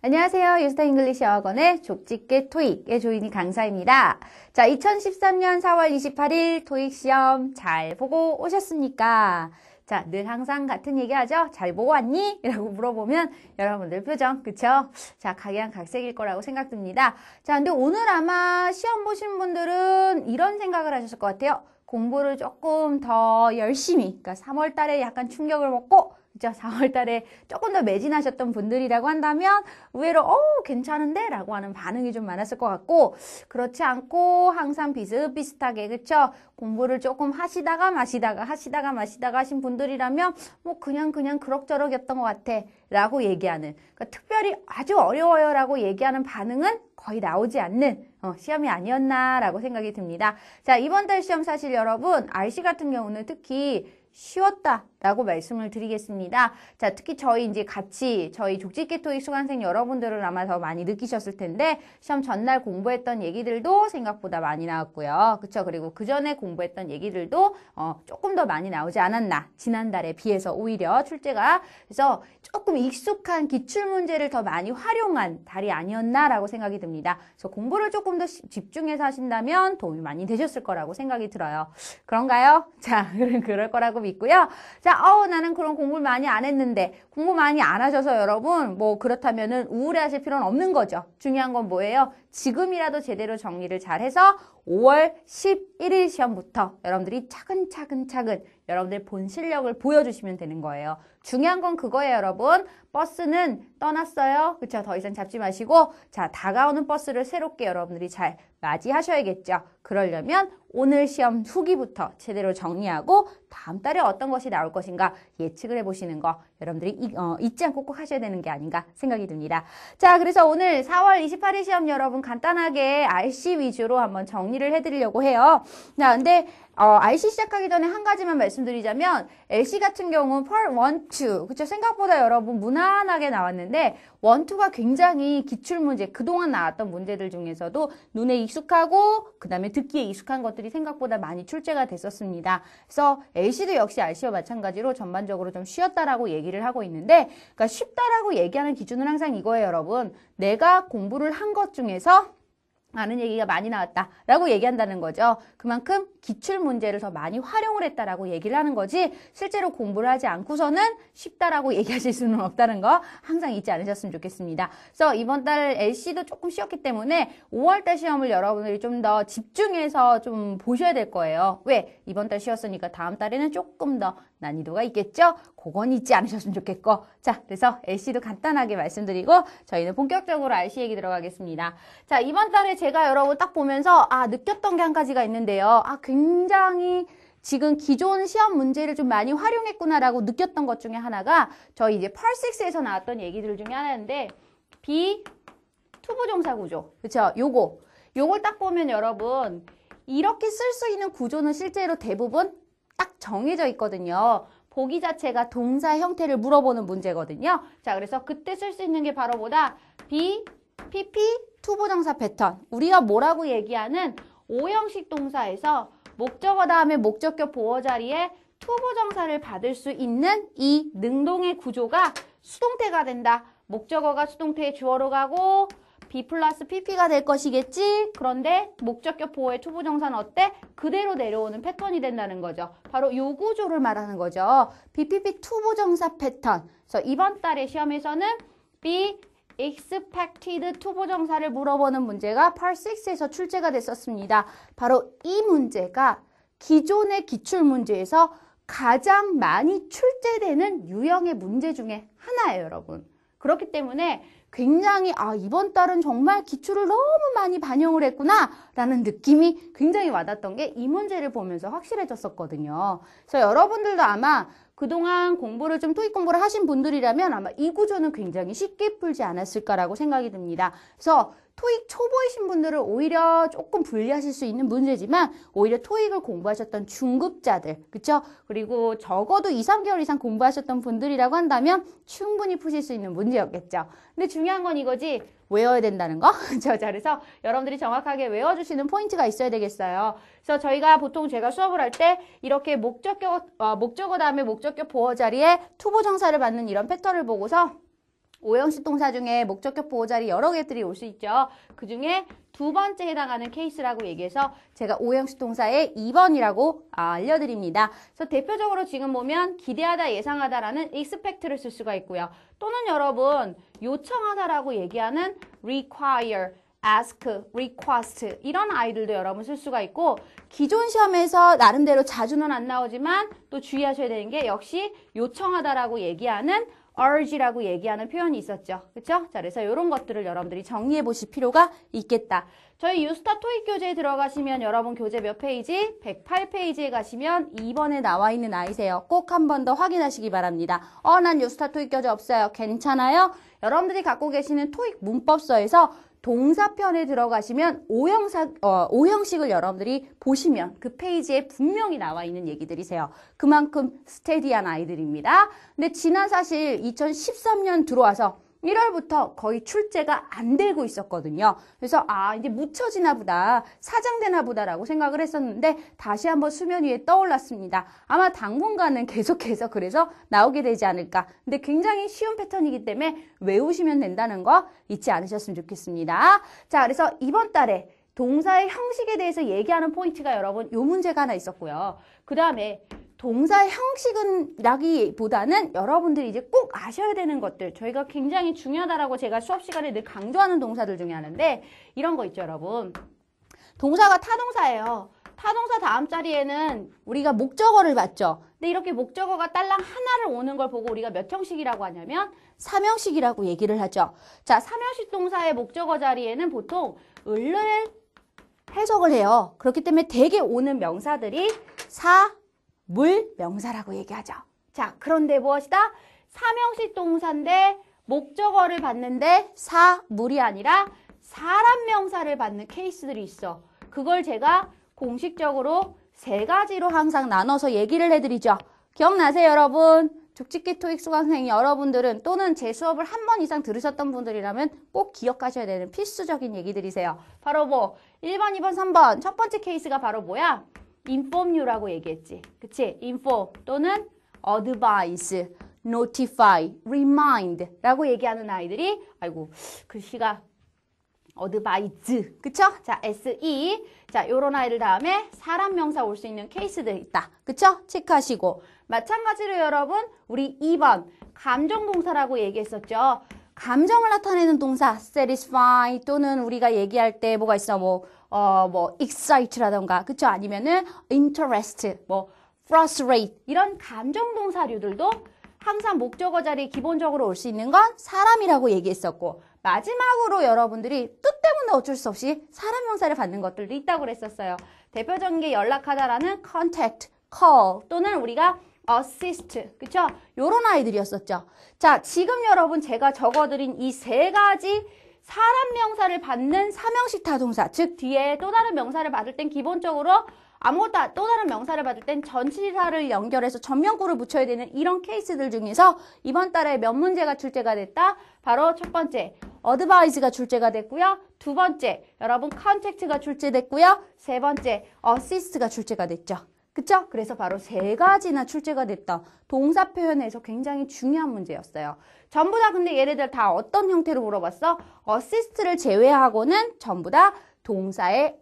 안녕하세요. 유스타 잉글리시 어학원의 족집게 토익의 조인이 강사입니다. 자, 2013년 4월 28일 토익 시험 잘 보고 오셨습니까? 자, 늘 항상 같은 얘기 하죠? 잘 보고 왔니? 라고 물어보면 여러분들 표정, 그쵸? 자, 각양각색일 거라고 생각됩니다. 자, 근데 오늘 아마 시험 보신 분들은 이런 생각을 하셨을 것 같아요. 공부를 조금 더 열심히, 그러니까 3월 달에 약간 충격을 먹고, 그죠? 4월 달에 조금 더 매진하셨던 분들이라고 한다면 의외로 괜찮은데? 라고 하는 반응이 좀 많았을 것 같고, 그렇지 않고 항상 비슷비슷하게, 그쵸? 공부를 조금 하시다가 마시다가 하신 분들이라면 뭐 그냥 그럭저럭이었던 것 같아 라고 얘기하는, 그러니까 특별히 아주 어려워요 라고 얘기하는 반응은 거의 나오지 않는 시험이 아니었나 라고 생각이 듭니다. 자, 이번 달 시험 사실 여러분 RC 같은 경우는 특히 쉬웠다라고 말씀을 드리겠습니다. 자, 특히 저희 족집게 토익 수강생 여러분들은 아마 더 많이 느끼셨을 텐데, 시험 전날 공부했던 얘기들도 생각보다 많이 나왔고요. 그쵸? 그리고 그 전에 공부했던 얘기들도 조금 더 많이 나오지 않았나. 지난달에 비해서 오히려 출제가. 그래서 조금 익숙한 기출문제를 더 많이 활용한 달이 아니었나라고 생각이 듭니다. 그래서 공부를 조금 더 집중해서 하신다면 도움이 많이 되셨을 거라고 생각이 들어요. 그런가요? 자, 그럴 거라고 믿고요. 자, 나는 그런 공부를 많이 안 했는데, 공부 많이 안 하셔서 여러분, 뭐 그렇다면은 우울해하실 필요는 없는 거죠. 중요한 건 뭐예요? 지금이라도 제대로 정리를 잘해서 5월 11일 시험부터 여러분들이 차근차근 여러분들 본 실력을 보여주시면 되는 거예요. 중요한 건 그거예요, 여러분. 버스는 떠났어요. 그쵸? 더 이상 잡지 마시고, 자, 다가오는 버스를 새롭게 여러분들이 잘 맞이하셔야겠죠. 그러려면 오늘 시험 후기부터 제대로 정리하고 다음 달에 어떤 것이 나올 것인가 예측을 해보시는 거 여러분들이 잊지 않고 꼭 하셔야 되는 게 아닌가 생각이 듭니다. 자, 그래서 오늘 4월 28일 시험 여러분 간단하게 RC 위주로 한번 정리를 해드리려고 해요. 자, 근데 RC 시작하기 전에 한 가지만 말씀드리자면, LC 같은 경우는 Part 1, 2, 그쵸? 생각보다 여러분 무난하게 나왔는데 1, 2가 굉장히 기출문제, 그동안 나왔던 문제들 중에서도 눈에 익숙하고 그 다음에 듣기에 익숙한 것들이 생각보다 많이 출제가 됐었습니다. 그래서 LC도 역시 RC와 마찬가지로 전반적으로 좀 쉬웠다라고 얘기를 하고 있는데, 그러니까 쉽다라고 얘기하는 기준은 항상 이거예요, 여러분. 내가 공부를 한 것 중에서 많은 얘기가 많이 나왔다라고 얘기한다는 거죠. 그만큼 기출문제를 더 많이 활용을 했다라고 얘기를 하는 거지, 실제로 공부를 하지 않고서는 쉽다라고 얘기하실 수는 없다는 거 항상 잊지 않으셨으면 좋겠습니다. 그래서 이번 달 LC도 조금 쉬웠기 때문에 5월달 시험을 여러분들이 좀 더 집중해서 좀 보셔야 될 거예요. 왜? 이번 달 쉬웠으니까 다음 달에는 조금 더 난이도가 있겠죠? 그건 잊지 않으셨으면 좋겠고. 자, 그래서 LC도 간단하게 말씀드리고 저희는 본격적으로 RC 얘기 들어가겠습니다. 자, 이번 달에 제가 여러분 딱 보면서 느꼈던 게 한 가지가 있는데요. 굉장히 지금 기존 시험 문제를 좀 많이 활용했구나라고 느꼈던 것 중에 하나가 저희 이제 Part 6에서 나왔던 얘기들 중에 하나인데, 투부정사 구조. 그쵸? 요걸 딱 보면 여러분, 이렇게 쓸 수 있는 구조는 실제로 대부분 딱 정해져 있거든요. 보기 자체가 동사 형태를 물어보는 문제거든요. 자, 그래서 그때 쓸 수 있는 게 바로 뭐다? PP, 투부정사 패턴. 우리가 뭐라고 얘기하는 5형식 동사에서 목적어 다음에 목적격 보어 자리에 투부정사를 받을 수 있는 이 능동의 구조가 수동태가 된다. 목적어가 수동태의 주어로 가고 B 플러스 PP가 될 것이겠지. 그런데 목적격 보어의 투부정사는 어때? 그대로 내려오는 패턴이 된다는 거죠. 바로 요 구조를 말하는 거죠. BPP 투부정사 패턴. 그래서 이번 달의 시험에서는 be expected 투부정사를 물어보는 문제가 Part 6에서 출제가 됐었습니다. 바로 이 문제가 기존의 기출문제에서 가장 많이 출제되는 유형의 문제 중에 하나예요, 여러분. 그렇기 때문에 굉장히 이번 달은 정말 기출을 너무 많이 반영을 했구나 라는 느낌이 굉장히 와닿았던 게 이 문제를 보면서 확실해졌었거든요. 그래서 여러분들도 아마 그동안 토익 공부를 하신 분들이라면 아마 이 구조는 굉장히 쉽게 풀지 않았을까라고 생각이 듭니다. 그래서 토익 초보이신 분들은 오히려 조금 불리하실 수 있는 문제지만, 오히려 토익을 공부하셨던 중급자들, 그쵸? 그리고 적어도 2, 3개월 이상 공부하셨던 분들이라고 한다면 충분히 푸실 수 있는 문제였겠죠. 근데 중요한 건 이거지, 외워야 된다는 거. 자, 그래서 여러분들이 정확하게 외워주시는 포인트가 있어야 되겠어요. 그래서 저희가 보통 제가 수업을 할 때 이렇게 목적어 다음에 목적격 보어 자리에 투부정사를 받는 이런 패턴을 보고서 오형식 동사 중에 목적격 보호자리 여러 개들이 올 수 있죠. 그 중에 두 번째 해당하는 케이스라고 얘기해서 제가 오형식 동사의 2번이라고 알려드립니다. 그래서 대표적으로 지금 보면 기대하다, 예상하다라는 expect를 쓸 수가 있고요. 또는 여러분 요청하다라고 얘기하는 require, ask, request 이런 아이들도 여러분 쓸 수가 있고 기존 시험에서 나름대로 자주는 안 나오지만 또 주의하셔야 되는 게 역시 요청하다라고 얘기하는 urge라고 얘기하는 표현이 있었죠. 그렇죠? 자, 그래서 이런 것들을 여러분들이 정리해 보실 필요가 있겠다. 저희 유스타 토익 교재에 들어가시면 여러분 교재 몇 페이지? 108페이지에 가시면 2번에 나와 있는 아이세요. 꼭 한 번 더 확인하시기 바랍니다. 난 유스타 토익 교재 없어요. 괜찮아요? 여러분들이 갖고 계시는 토익 문법서에서 동사편에 들어가시면 오형식을 여러분들이 보시면 그 페이지에 분명히 나와 있는 얘기들이세요. 그만큼 스테디한 아이들입니다. 근데 지난 사실 2013년 들어와서 1월부터 거의 출제가 안 되고 있었거든요. 그래서 이제 묻혀지나 보다, 사장되나 보다라고 생각을 했었는데 다시 한번 수면 위에 떠올랐습니다. 아마 당분간은 계속해서 그래서 나오게 되지 않을까. 근데 굉장히 쉬운 패턴이기 때문에 외우시면 된다는 거 잊지 않으셨으면 좋겠습니다. 자, 그래서 이번 달에 동사의 형식에 대해서 얘기하는 포인트가 여러분 요 문제가 하나 있었고요. 그 다음에 동사의 형식은 라기보다는 여러분들이 이제 꼭 아셔야 되는 것들, 저희가 굉장히 중요하다라고 제가 수업 시간에 늘 강조하는 동사들 중에 하나인데 이런 거 있죠, 여러분. 동사가 타동사예요. 타동사 다음 자리에는 우리가 목적어를 봤죠. 근데 이렇게 목적어가 딸랑 하나를 오는 걸 보고 우리가 몇 형식이라고 하냐면 3형식이라고 얘기를 하죠. 자, 3형식 동사의 목적어 자리에는 보통 을을 해석을 해요. 그렇기 때문에 대개 오는 명사들이 물 명사라고 얘기하죠. 자, 그런데 무엇이다? 3형식 동사인데 목적어를 받는데 물이 아니라 사람 명사를 받는 케이스들이 있어. 그걸 제가 공식적으로 3가지로 항상 나눠서 얘기를 해드리죠. 기억나세요, 여러분? 족집게 토익 수강생 여러분들은 또는 제 수업을 한 번 이상 들으셨던 분들이라면 꼭 기억하셔야 되는 필수적인 얘기들이세요. 바로 1번, 2번, 3번. 첫 번째 케이스가 바로 뭐야? inform you라고 얘기했지. 그치? inform 또는 advise, notify, remind 라고 얘기하는 아이들이 글씨가 advise. 그쵸? 자, se. 자, 요런 아이들 다음에 사람 명사 올 수 있는 케이스들 있다. 그쵸? 체크하시고. 마찬가지로 여러분, 우리 2번 감정 동사라고 얘기했었죠. 감정을 나타내는 동사 satisfy 또는 우리가 얘기할 때 뭐가 있어? excite라던가, 그쵸? 아니면은 interest, frustrate 이런 감정 동사류들도 항상 목적어 자리에 기본적으로 올 수 있는 건 사람이라고 얘기했었고 마지막으로 여러분들이 뜻 때문에 어쩔 수 없이 사람 명사를 받는 것들도 있다고 그랬었어요. 대표적인 게 연락하다라는 contact, call 또는 우리가 assist, 그쵸? 요런 아이들이었었죠. 자, 지금 여러분 제가 적어드린 이 3가지 사람 명사를 받는 3형식 타동사, 즉 뒤에 또 다른 명사를 받을 땐 기본적으로 또 다른 명사를 받을 땐 전치사를 연결해서 전면구를 붙여야 되는 이런 케이스들 중에서 이번 달에 몇 문제가 출제가 됐다? 바로 첫 번째, advise가 출제가 됐고요. 두 번째, 여러분 contact가 출제됐고요. 세 번째, assist가 출제가 됐죠. 그쵸? 그래서 바로 3가지나 출제가 됐던 동사 표현에서 굉장히 중요한 문제였어요. 전부 다 근데 얘네들 다 어떤 형태로 물어봤어? assist를 제외하고는 전부 다 동사의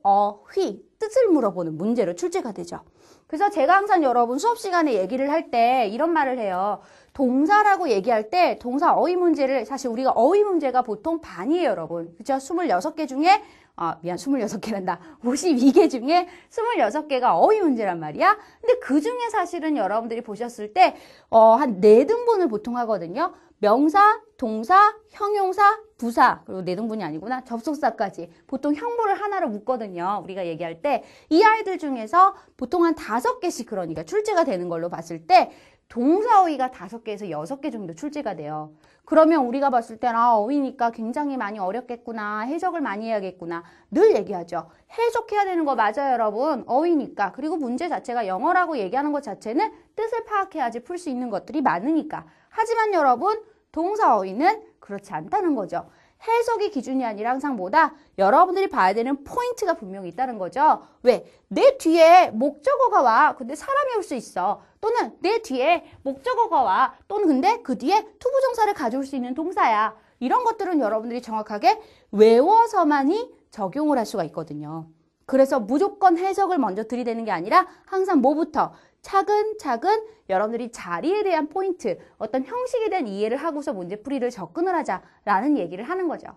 뜻을 물어보는 문제로 출제가 되죠. 그래서 제가 항상 여러분 수업 시간에 얘기를 할 때 이런 말을 해요. 동사라고 얘기할 때 동사 어휘 문제를 사실 우리가 어휘 문제가 보통 반이에요, 여러분. 그죠? 26개 중에 26개란다. 52개 중에 26개가 어휘 문제란 말이야. 근데 그 중에 사실은 여러분들이 보셨을 때 한 4등분을 보통 하거든요. 명사, 동사, 형용사, 부사, 그리고 4등분이 아니구나. 접속사까지. 보통 형부를 하나로 묶거든요. 우리가 얘기할 때. 이 아이들 중에서 보통 한 5개씩 그러니까 출제가 되는 걸로 봤을 때 동사 어휘가 5개에서 6개 정도 출제가 돼요. 그러면 우리가 봤을 때는 어휘니까 굉장히 많이 어렵겠구나. 해석을 많이 해야겠구나. 늘 얘기하죠. 해석해야 되는 거 맞아요, 여러분. 어휘니까. 그리고 문제 자체가 영어라고 얘기하는 것 자체는 뜻을 파악해야지 풀 수 있는 것들이 많으니까. 하지만 여러분, 동사 어휘는 그렇지 않다는 거죠. 해석이 기준이 아니라 항상 뭐다? 여러분들이 봐야 되는 포인트가 분명히 있다는 거죠. 왜? 내 뒤에 목적어가 와. 근데 사람이 올 수 있어. 또는 내 뒤에 목적어가 와. 또는 근데 그 뒤에 투부정사를 가져올 수 있는 동사야. 이런 것들은 여러분들이 정확하게 외워서만이 적용을 할 수가 있거든요. 그래서 무조건 해석을 먼저 들이대는 게 아니라 항상 뭐부터? 차근차근 여러분들이 자리에 대한 포인트, 어떤 형식에 대한 이해를 하고서 문제풀이를 접근을 하자라는 얘기를 하는 거죠.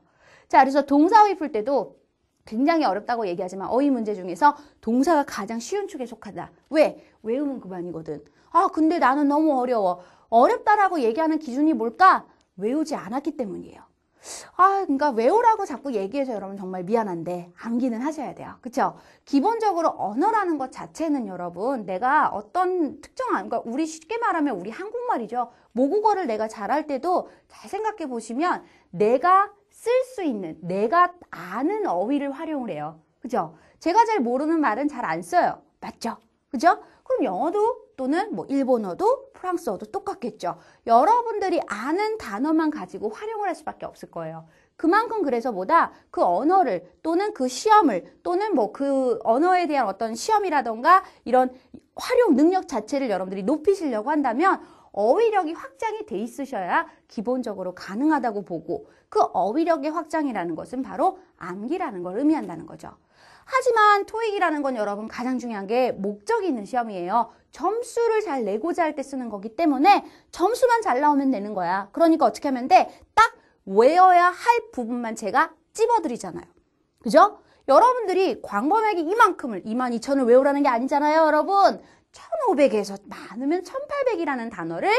자, 그래서 동사어휘 풀 때도 굉장히 어렵다고 얘기하지만 어휘 문제 중에서 동사가 가장 쉬운 축에 속하다. 왜? 외우면 그만이거든. 아, 근데 나는 너무 어려워. 어렵다라고 얘기하는 기준이 뭘까? 외우지 않았기 때문이에요. 아, 그러니까 외우라고 자꾸 얘기해서 여러분 정말 미안한데 암기는 하셔야 돼요. 그쵸? 기본적으로 언어라는 것 자체는 여러분 내가 어떤 특정한, 그러니까 우리 쉽게 말하면 우리 한국말이죠. 모국어를 내가 잘할 때도 잘 생각해 보시면 내가 쓸 수 있는, 내가 아는 어휘를 활용을 해요. 그죠? 제가 잘 모르는 말은 잘 안 써요. 맞죠? 그죠? 그럼 영어도 또는 뭐 일본어도 프랑스어도 똑같겠죠. 여러분들이 아는 단어만 가지고 활용을 할 수밖에 없을 거예요. 그만큼 그래서 뭐다 그 언어를 또는 그 시험을 또는 뭐 그 언어에 대한 어떤 시험이라던가 이런 활용 능력 자체를 여러분들이 높이시려고 한다면 어휘력이 확장이 돼 있으셔야 기본적으로 가능하다고 보고 그 어휘력의 확장이라는 것은 바로 암기라는 걸 의미한다는 거죠. 하지만 토익이라는 건 여러분 가장 중요한 게 목적이 있는 시험이에요. 점수를 잘 내고자 할 때 쓰는 거기 때문에 점수만 잘 나오면 되는 거야. 그러니까 어떻게 하면 돼? 딱 외워야 할 부분만 제가 찝어드리잖아요. 그죠? 여러분들이 광범위하게 이만큼을 22,000을 외우라는 게 아니잖아요, 여러분. 1,500에서 많으면 1,800이라는 단어를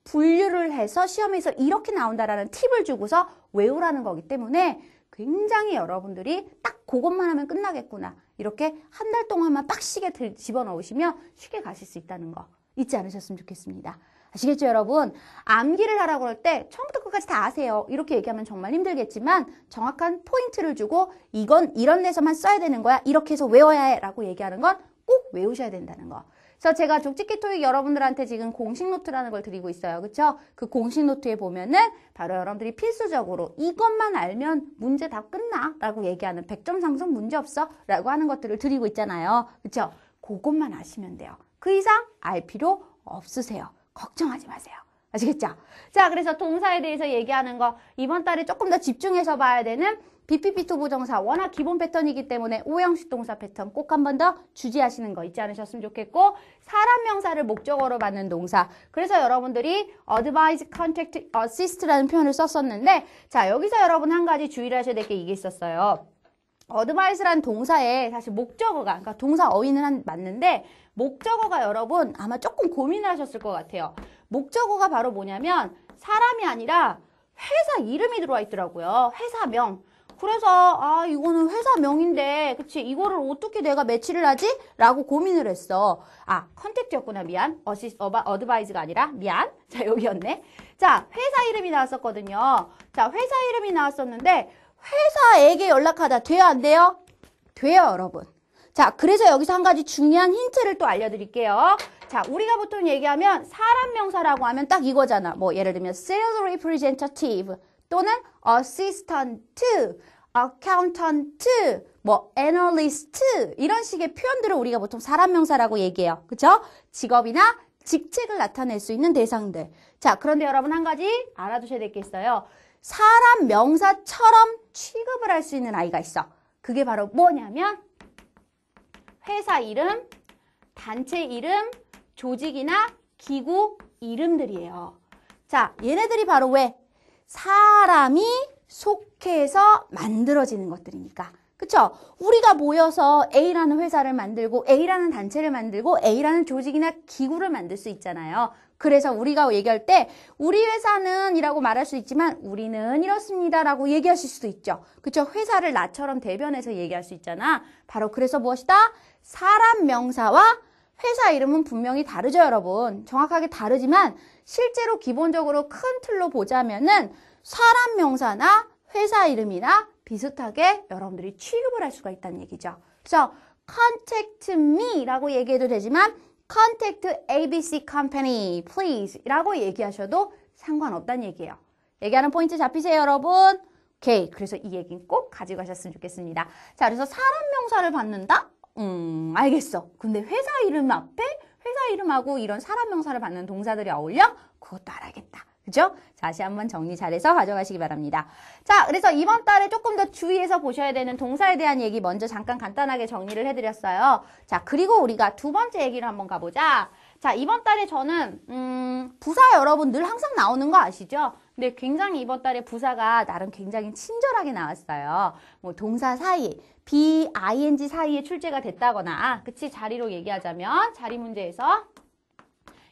분류를 해서 시험에서 이렇게 나온다라는 팁을 주고서 외우라는 거기 때문에 굉장히 여러분들이 딱 그것만 하면 끝나겠구나. 이렇게 한 달 동안만 빡시게 집어넣으시면 쉽게 가실 수 있다는 거 잊지 않으셨으면 좋겠습니다. 아시겠죠, 여러분? 암기를 하라고 할 때 처음부터 끝까지 다 아세요. 이렇게 얘기하면 정말 힘들겠지만 정확한 포인트를 주고 이건 이런 데서만 써야 되는 거야. 이렇게 해서 외워야 해 라고 얘기하는 건 꼭 외우셔야 된다는 거. 그래서 제가 족집기 토익 여러분들한테 지금 공식 노트라는 걸 드리고 있어요. 그렇죠? 그 공식 노트에 보면은 바로 여러분들이 필수적으로 이것만 알면 문제 다 끝나 라고 얘기하는 100점 상승 문제 없어 라고 하는 것들을 드리고 있잖아요. 그렇죠? 그것만 아시면 돼요. 그 이상 알 필요 없으세요. 걱정하지 마세요. 아시겠죠? 자, 그래서 동사에 대해서 얘기하는 거 이번 달에 조금 더 집중해서 봐야 되는 BPP 투부정사 워낙 기본 패턴이기 때문에 오형식 동사 패턴 꼭 한 번 더 주지하시는 거 잊지 않으셨으면 좋겠고 사람 명사를 목적어로 받는 동사 그래서 여러분들이 advise, contact, assist라는 표현을 썼었는데 자 여기서 여러분 한 가지 주의를 하셔야 될 게 이게 있었어요. advise라는 동사에 사실 목적어가 그러니까 동사 어휘는 맞는데 목적어가 여러분 아마 조금 고민을 하셨을 것 같아요. 목적어가 바로 뭐냐면 사람이 아니라 회사 이름이 들어와 있더라고요. 회사명. 그래서 아 이거는 회사명인데 그치 이거를 어떻게 내가 매치를 하지? 라고 고민을 했어. 아 컨택트였구나 미안. 어드바이즈가 아니라 미안. 자 여기였네. 자 회사 이름이 나왔었거든요. 자 회사 이름이 나왔었는데 회사에게 연락하다 돼요 안 돼요? 돼요 여러분. 자 그래서 여기서 한 가지 중요한 힌트를 또 알려드릴게요. 자 우리가 보통 얘기하면 사람 명사라고 하면 딱 이거잖아. 뭐 예를 들면 sales representative 또는 assistant, accountant, 뭐 analyst 이런 식의 표현들을 우리가 보통 사람 명사라고 얘기해요. 그쵸? 직업이나 직책을 나타낼 수 있는 대상들. 자, 그런데 여러분 한 가지 알아두셔야 될 게 있어요. 사람 명사처럼 취급을 할 수 있는 아이가 있어. 그게 바로 뭐냐면 회사 이름, 단체 이름, 조직이나 기구 이름들이에요. 자, 얘네들이 바로 왜? 사람이 속해서 만들어지는 것들이니까. 그쵸? 우리가 모여서 A라는 회사를 만들고 A라는 단체를 만들고 A라는 조직이나 기구를 만들 수 있잖아요. 그래서 우리가 얘기할 때 우리 회사는 이라고 말할 수 있지만 우리는 이렇습니다 라고 얘기하실 수도 있죠. 그쵸? 회사를 나처럼 대변해서 얘기할 수 있잖아. 바로 그래서 무엇이다? 사람 명사와 회사 이름은 분명히 다르죠, 여러분. 정확하게 다르지만 실제로 기본적으로 큰 틀로 보자면은 사람 명사나 회사 이름이나 비슷하게 여러분들이 취급을 할 수가 있다는 얘기죠. 그래서 contact me 라고 얘기해도 되지만 contact ABC company please 라고 얘기하셔도 상관없다는 얘기예요. 얘기하는 포인트 잡히세요, 여러분? 오케이. 그래서 이 얘기는 꼭 가지고 가셨으면 좋겠습니다. 자, 그래서 사람 명사를 받는다? 알겠어. 근데 회사 이름 앞에 회사 이름하고 이런 사람 명사를 받는 동사들이 어울려? 그것도 알아야겠다. 그죠? 다시 한번 정리 잘해서 가져가시기 바랍니다. 자, 그래서 이번 달에 조금 더 주의해서 보셔야 되는 동사에 대한 얘기 먼저 잠깐 간단하게 정리를 해드렸어요. 자, 그리고 우리가 두 번째 얘기를 한번 가보자. 자, 이번 달에 저는 부사 여러분 늘 항상 나오는 거 아시죠? 근데 굉장히 이번 달에 부사가 나름 굉장히 친절하게 나왔어요. 뭐 동사 사이, be, ing 사이에 출제가 됐다거나, 그치? 자리로 얘기하자면 자리 문제에서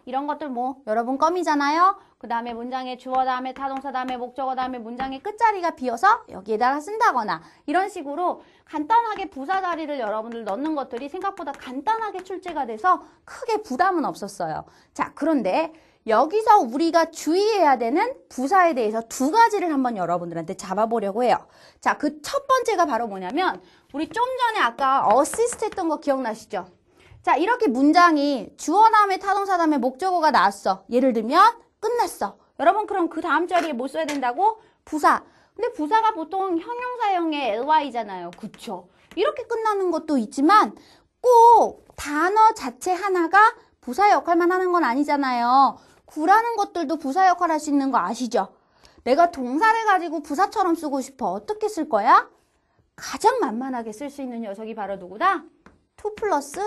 이런 것들 뭐 여러분 껌이잖아요. 그 다음에 문장의 주어 다음에 타동사 다음에 목적어 다음에 문장의 끝자리가 비어서 여기에다가 쓴다거나 이런 식으로 간단하게 부사 자리를 여러분들 넣는 것들이 생각보다 간단하게 출제가 돼서 크게 부담은 없었어요. 자, 그런데 여기서 우리가 주의해야 되는 부사에 대해서 두 가지를 한번 여러분들한테 잡아보려고 해요. 자, 그 첫 번째가 바로 뭐냐면 우리 좀 전에 아까 어시스트 했던 거 기억나시죠? 자, 이렇게 문장이 주어 다음에 타동사 다음에 목적어가 나왔어. 예를 들면 끝났어. 여러분 그럼 그 다음 자리에 뭐 써야 된다고? 부사. 근데 부사가 보통 형용사형의 ly잖아요. 그쵸? 이렇게 끝나는 것도 있지만 꼭 단어 자체 하나가 부사 역할만 하는 건 아니잖아요. 구라는 것들도 부사 역할 할 수 있는 거 아시죠? 내가 동사를 가지고 부사처럼 쓰고 싶어. 어떻게 쓸 거야? 가장 만만하게 쓸 수 있는 녀석이 바로 누구다? to 플러스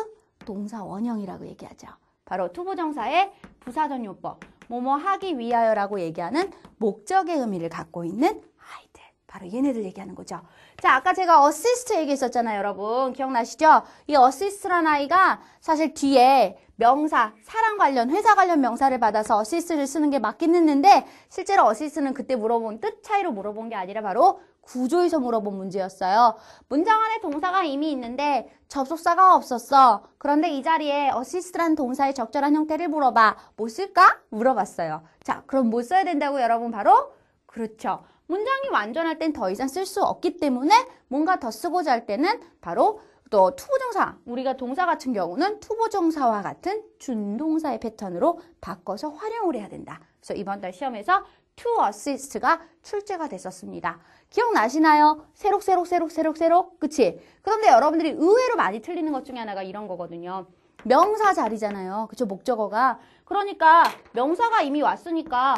동사 원형이라고 얘기하죠. 바로 투부정사의 부사전요법, 뭐뭐 하기 위하여라고 얘기하는 목적의 의미를 갖고 있는 아이들. 바로 얘네들 얘기하는 거죠. 자, 아까 제가 어시스트 얘기했었잖아요, 여러분. 기억나시죠? 이 어시스트라는 아이가 사실 뒤에 명사, 사람 관련, 회사 관련 명사를 받아서 어시스트를 쓰는 게 맞긴 했는데 실제로 어시스트는 그때 물어본 뜻 차이로 물어본 게 아니라 바로 구조에서 물어본 문제였어요. 문장 안에 동사가 이미 있는데 접속사가 없었어. 그런데 이 자리에 어시스트라는 동사의 적절한 형태를 물어봐. 뭐 쓸까? 물어봤어요. 자, 그럼 뭐 써야 된다고 여러분? 바로 그렇죠. 문장이 완전할 땐 더 이상 쓸 수 없기 때문에 뭔가 더 쓰고자 할 때는 바로 또 투부정사, 우리가 동사 같은 경우는 투부정사와 같은 준동사의 패턴으로 바꿔서 활용을 해야 된다. 그래서 이번 달 시험에서 to assist가 출제가 됐었습니다. 기억나시나요? 새록. 그치? 그런데 여러분들이 의외로 많이 틀리는 것 중에 하나가 이런 거거든요. 명사 자리잖아요. 그쵸? 목적어가. 그러니까 명사가 이미 왔으니까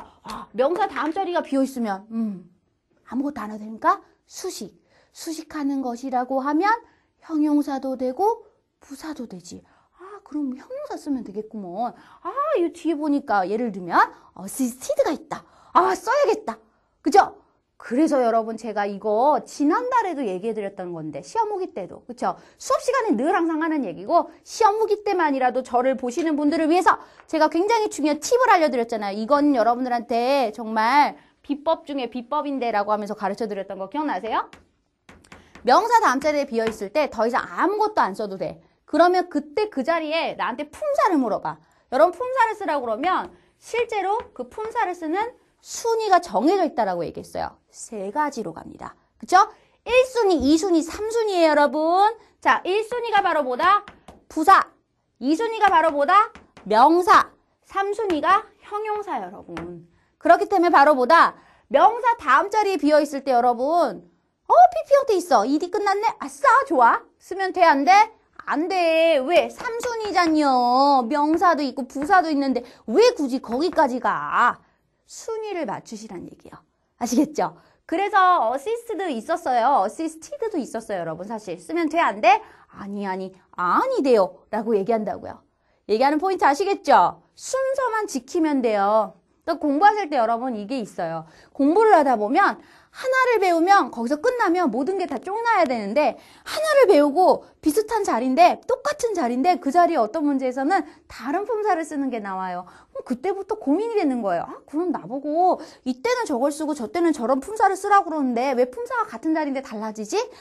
명사 다음 자리가 비어있으면 아무것도 안 해도 되니까 수식. 수식하는 것이라고 하면 형용사도 되고 부사도 되지. 그럼 형용사 쓰면 되겠구먼. 이 뒤에 보니까 예를 들면 assisted가 있다. 써야겠다. 그죠? 그래서 여러분 제가 이거 지난달에도 얘기해드렸던 건데 시험 후기 때도 그쵸? 수업 시간에 늘 항상 하는 얘기고 시험 후기 때만이라도 저를 보시는 분들을 위해서 제가 굉장히 중요한 팁을 알려드렸잖아요. 이건 여러분들한테 정말 비법 중에 비법인데 라고 하면서 가르쳐드렸던 거 기억나세요? 명사 다음 자리에 비어있을 때 더 이상 아무것도 안 써도 돼. 그러면 그때 그 자리에 나한테 품사를 물어봐. 여러분 품사를 쓰라고 그러면 실제로 그 품사를 쓰는 순위가 정해져 있다라고 얘기했어요. 세 가지로 갑니다. 그쵸? 1순위, 2순위, 3순위예요, 여러분. 자, 1순위가 바로 뭐다? 부사. 2순위가 바로 뭐다? 명사. 3순위가 형용사, 여러분. 그렇기 때문에 바로 뭐다? 명사 다음 자리에 비어있을 때 여러분 PP 형태 있어. ED 끝났네? 아싸, 좋아. 쓰면 돼, 안 돼? 안 돼. 왜? 3순위잖요. 명사도 있고 부사도 있는데 왜 굳이 거기까지 가? 순위를 맞추시란 얘기예요. 아시겠죠? 그래서 어시스트도 있었어요. 어시스티드도 있었어요, 여러분. 사실 쓰면 돼, 안 돼? 아니 돼요. 라고 얘기한다고요. 얘기하는 포인트 아시겠죠? 순서만 지키면 돼요. 또 공부하실 때 여러분 이게 있어요. 공부를 하다 보면 하나를 배우면 거기서 끝나면 모든 게 다 쫑나야 되는데 하나를 배우고 비슷한 자리인데 똑같은 자리인데 그 자리에 어떤 문제에서는 다른 품사를 쓰는 게 나와요. 그럼 그때부터 고민이 되는 거예요. 그럼 나보고 이때는 저걸 쓰고 저 때는 저런 품사를 쓰라고 그러는데 왜 품사가 같은 자리인데 달라지지?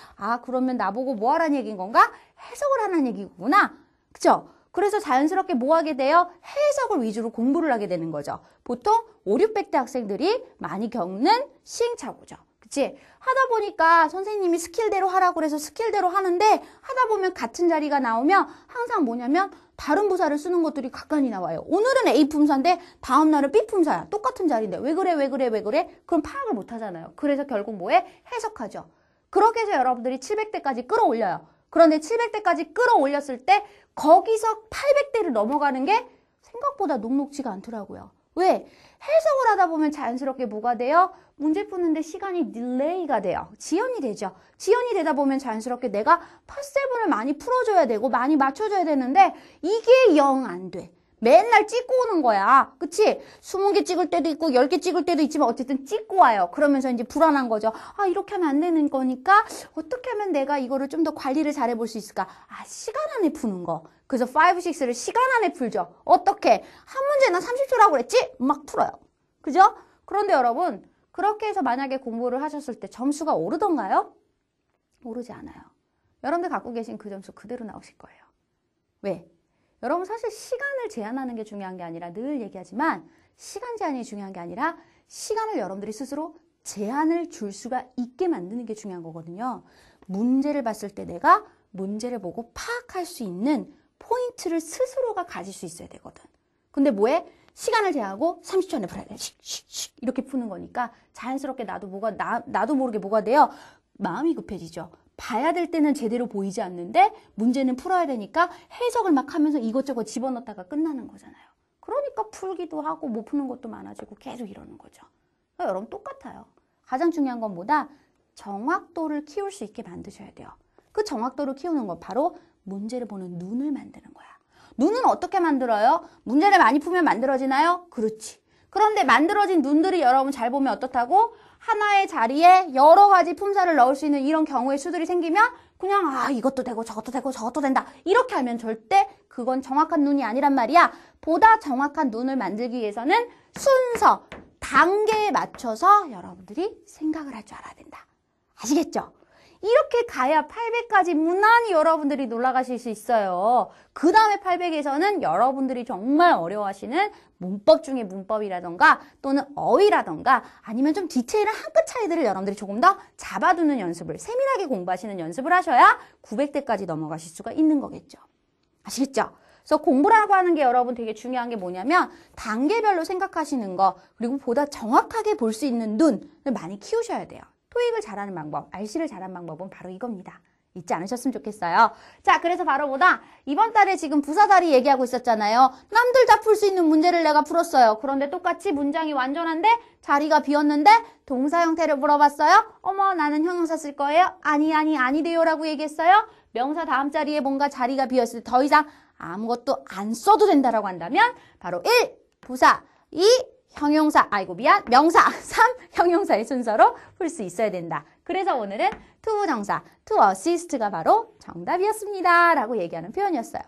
그러면 나보고 뭐 하라는 얘기인 건가? 해석을 하라는 얘기구나. 그쵸? 그래서 자연스럽게 뭐 하게 돼요? 해석을 위주로 공부를 하게 되는 거죠. 보통 5, 600대 학생들이 많이 겪는 시행착오죠. 그치? 하다 보니까 선생님이 스킬대로 하라고 그래서 스킬대로 하는데 하다 보면 같은 자리가 나오면 항상 뭐냐면 다른 부사를 쓰는 것들이 간간히 나와요. 오늘은 A 품사인데 다음 날은 B 품사야. 똑같은 자리인데 왜 그래 왜 그래 왜 그래? 그럼 파악을 못 하잖아요. 그래서 결국 뭐해? 해석하죠. 그렇게 해서 여러분들이 700대까지 끌어올려요. 그런데 700대까지 끌어올렸을 때 거기서 800대를 넘어가는 게 생각보다 녹록지가 않더라고요. 왜? 해석을 하다 보면 자연스럽게 뭐가 돼요? 문제 푸는데 시간이 딜레이가 돼요. 지연이 되죠. 지연이 되다 보면 자연스럽게 내가 팟세븐을 많이 풀어줘야 되고 많이 맞춰줘야 되는데 이게 영 안 돼. 맨날 찍고 오는 거야. 그치? 20개 찍을 때도 있고 10개 찍을 때도 있지만 어쨌든 찍고 와요. 그러면서 이제 불안한 거죠. 아, 이렇게 하면 안 되는 거니까 어떻게 하면 내가 이거를 좀 더 관리를 잘해 볼 수 있을까? 아, 시간 안에 푸는 거. 그래서 5, 6를 시간 안에 풀죠. 어떻게? 한 문제나 30초라고 그랬지? 막 풀어요. 그죠? 그런데 여러분, 그렇게 해서 만약에 공부를 하셨을 때 점수가 오르던가요? 오르지 않아요. 여러분들 갖고 계신 그 점수 그대로 나오실 거예요. 왜? 여러분 사실 시간을 제한하는 게 중요한 게 아니라 늘 얘기하지만 시간 제한이 중요한 게 아니라 시간을 여러분들이 스스로 제한을 줄 수가 있게 만드는 게 중요한 거거든요. 문제를 봤을 때 내가 문제를 보고 파악할 수 있는 포인트를 스스로가 가질 수 있어야 되거든. 근데 뭐해? 시간을 제하고 30초 안에 풀어야 돼. 씩씩씩 이렇게 푸는 거니까 자연스럽게 나도 모르게 뭐가 돼요? 마음이 급해지죠. 봐야 될 때는 제대로 보이지 않는데 문제는 풀어야 되니까 해석을 막 하면서 이것저것 집어넣다가 끝나는 거잖아요. 그러니까 풀기도 하고 못 푸는 것도 많아지고 계속 이러는 거죠. 그러니까 여러분 똑같아요. 가장 중요한 건 뭐다? 정확도를 키울 수 있게 만드셔야 돼요. 그 정확도를 키우는 건 바로 문제를 보는 눈을 만드는 거야. 눈은 어떻게 만들어요? 문제를 많이 풀면 만들어지나요? 그렇지. 그런데 만들어진 눈들이 여러분 잘 보면 어떻다고? 하나의 자리에 여러 가지 품사를 넣을 수 있는 이런 경우의 수들이 생기면 그냥 이것도 되고 저것도 되고 저것도 된다. 이렇게 하면 절대 그건 정확한 눈이 아니란 말이야. 보다 정확한 눈을 만들기 위해서는 순서, 단계에 맞춰서 여러분들이 생각을 할 줄 알아야 된다. 아시겠죠? 이렇게 가야 800까지 무난히 여러분들이 놀아가실 수 있어요. 그 다음에 800에서는 여러분들이 정말 어려워하시는 문법 중에 문법이라던가 또는 어휘라던가 아니면 좀 디테일한 한 끗 차이들을 여러분들이 조금 더 잡아두는 연습을 세밀하게 공부하시는 연습을 하셔야 900대까지 넘어가실 수가 있는 거겠죠. 아시겠죠? 그래서 공부라고 하는 게 여러분 되게 중요한 게 뭐냐면 단계별로 생각하시는 거 그리고 보다 정확하게 볼 수 있는 눈을 많이 키우셔야 돼요. 토익을 잘하는 방법, RC를 잘하는 방법은 바로 이겁니다. 잊지 않으셨으면 좋겠어요. 자, 그래서 바로 뭐다? 이번 달에 지금 부사다리 얘기하고 있었잖아요. 남들 다 풀 수 있는 문제를 내가 풀었어요. 그런데 똑같이 문장이 완전한데 자리가 비었는데 동사 형태를 물어봤어요. 어머, 나는 형용사 쓸 거예요? 아니래요 라고 얘기했어요. 명사 다음 자리에 뭔가 자리가 비었을 때 더 이상 아무것도 안 써도 된다라고 한다면 바로 1. 부사 2. 형용사, 명사, 3. 형용사의 순서로 풀 수 있어야 된다. 그래서 오늘은 to 정사, to assist가 바로 정답이었습니다. 라고 얘기하는 표현이었어요.